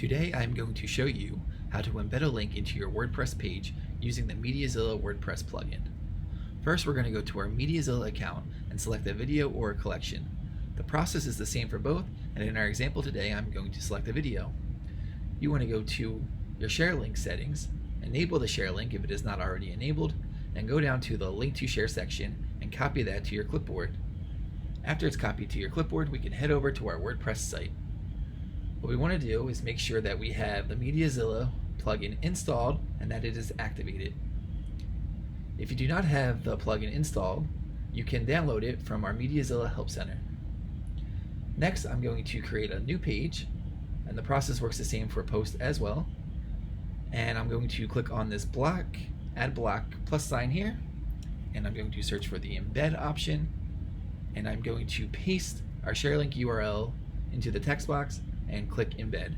Today I'm going to show you how to embed a link into your WordPress page using the MediaZilla WordPress plugin. First, we're going to go to our MediaZilla account and select a video or a collection. The process is the same for both, and in our example today I'm going to select a video. You want to go to your share link settings, enable the share link if it is not already enabled, and go down to the link to share section and copy that to your clipboard. After it's copied to your clipboard, we can head over to our WordPress site. What we want to do is make sure that we have the MediaZilla plugin installed and that it is activated. If you do not have the plugin installed, you can download it from our MediaZilla Help Center. Next, I'm going to create a new page, and the process works the same for post as well. And I'm going to click on this block, add block plus sign here, and I'm going to search for the embed option, and I'm going to paste our share link URL into the text box and click embed.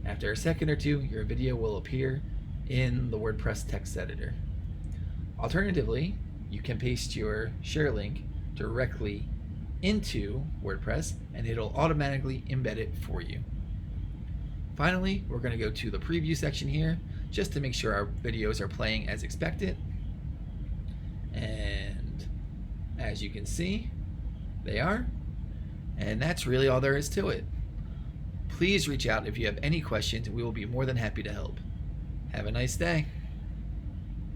After a second or two, your video will appear in the WordPress text editor. Alternatively, you can paste your share link directly into WordPress and it'll automatically embed it for you. Finally, we're going to go to the preview section here just to make sure our videos are playing as expected. And as you can see, they are. And that's really all there is to it. Please reach out if you have any questions. We will be more than happy to help. Have a nice day.